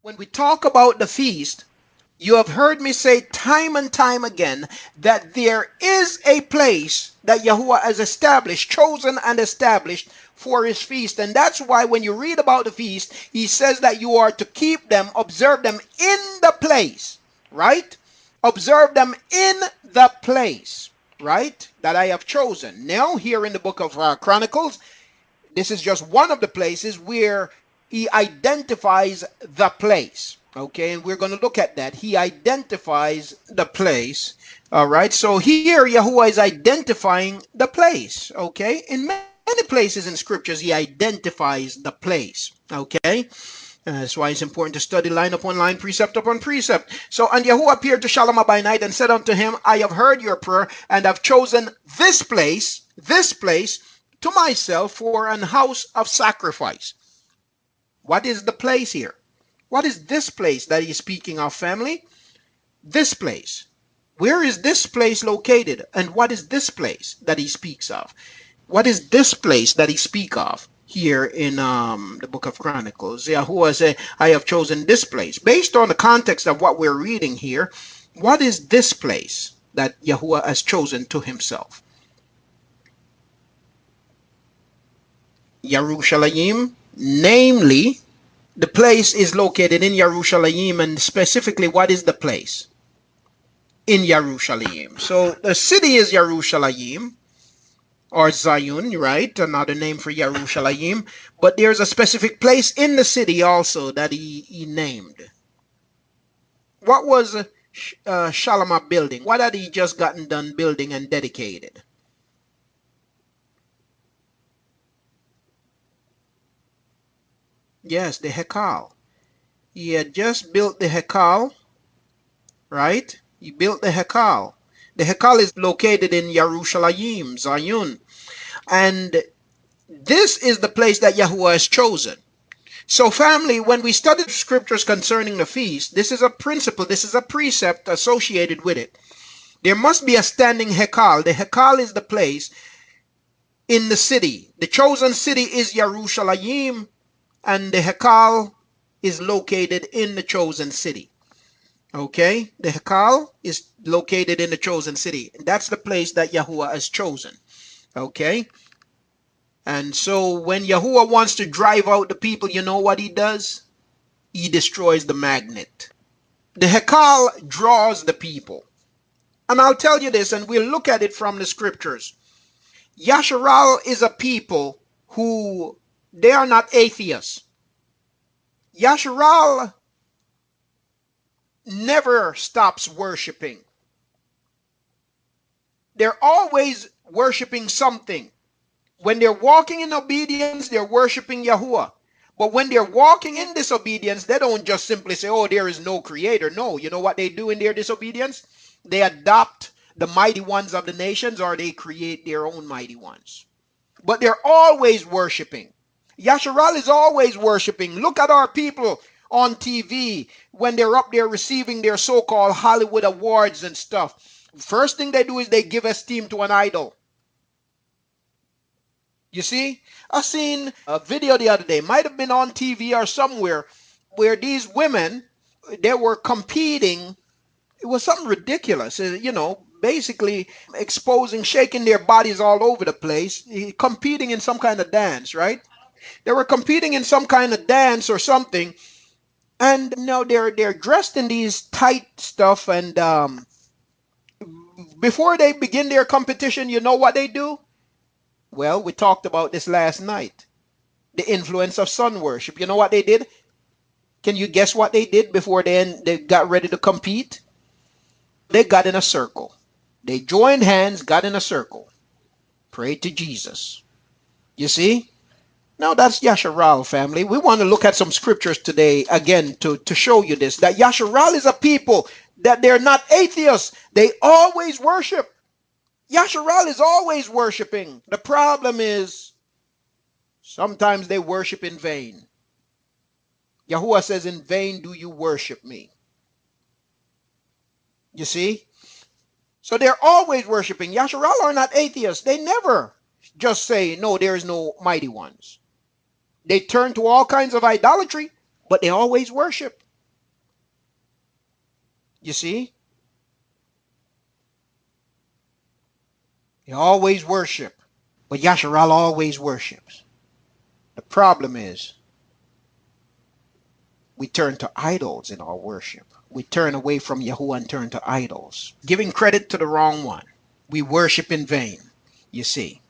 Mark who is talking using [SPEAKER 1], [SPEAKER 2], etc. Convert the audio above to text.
[SPEAKER 1] When we talk about the feast, you have heard me say time and time again that there is a place that Yahuwah has established, chosen and established for his feast. And that's why when you read about the feast, he says that you are to keep them, observe them in the place, right? Observe them in the place, right? That I have chosen. Now, here in the book of Chronicles, this is just one of the places where he identifies the place. Okay, and we're going to look at that. He identifies the place. All right, so here Yahuwah is identifying the place. Okay, in many places in scriptures, he identifies the place. Okay, that's why it's important to study line upon line, precept upon precept. So, and Yahuwah appeared to Shalom by night and said unto him, I have heard your prayer and have chosen this place to myself for an house of sacrifice. What is the place here? What is this place that he's speaking of, family? This place. Where is this place located? And what is this place that he speaks of? What is this place that he speaks of here in the book of Chronicles? Yahuwah said, I have chosen this place. Based on the context of what we're reading here, what is this place that Yahuwah has chosen to himself? Yerushalayim, namely, the place is located in Yerushalayim, and specifically, what is the place? In Yerushalayim. So the city is Yerushalayim, or Zion, right? Another name for Yerushalayim. But there's a specific place in the city also that he named. What was Shalomah building? What had he just gotten done building and dedicated? Yes, the Hekal. He had just built the Hekal, right? He built the Hekal. The Hekal is located in Yerushalayim, Zion. And this is the place that Yahuwah has chosen. So family, when we study the scriptures concerning the feast, this is a principle, this is a precept associated with it. There must be a standing Hekal. The Hekal is the place in the city. The chosen city is Yerushalayim, and the Hekal is located in the chosen city. Okay, the Hekal is located in the chosen city. That's the place that Yahuwah has chosen. Okay, and so when Yahuwah wants to drive out the people, you know what he does? He destroys the magnet. The Hekal draws the people. And I'll tell you this, and we'll look at it from the scriptures. Yasharal is a people who, they are not atheists. Yasharal never stops worshiping. They're always worshiping something. When they're walking in obedience, they're worshiping Yahuwah. But when they're walking in disobedience, they don't just simply say, oh, there is no creator. No, you know what they do in their disobedience? They adopt the mighty ones of the nations, or they create their own mighty ones. But they're always worshiping. Yasharal is always worshiping. Look at our people on TV when they're up there receiving their so-called Hollywood awards and stuff. First thing they do is they give esteem to an idol. You see, I seen a video the other day, might have been on TV or somewhere, where these women, they were competing. It was something ridiculous, you know, basically exposing, shaking their bodies all over the place, competing in some kind of dance, right? They were competing in some kind of dance or something, and now they're dressed in these tight stuff, and before they begin their competition, you know what they do? Well, we talked about this last night. The influence of sun worship. You know what they did? Can you guess what they did before they got ready to compete? They got in a circle. They joined hands, got in a circle. Prayed to Jesus. You see? Now that's Yasharal, family. We want to look at some scriptures today again to show you this. That Yasharal is a people that they're not atheists. They always worship. Yasharal is always worshiping. The problem is sometimes they worship in vain. Yahuwah says, in vain do you worship me. You see? So they're always worshiping. Yasharal are not atheists. They never just say, no, there is no mighty ones. They turn to all kinds of idolatry, but they always worship. You see? You always worship. But Yasharal always worships. The problem is we turn to idols in our worship. We turn away from Yahuwah and turn to idols, giving credit to the wrong one. We worship in vain, you see.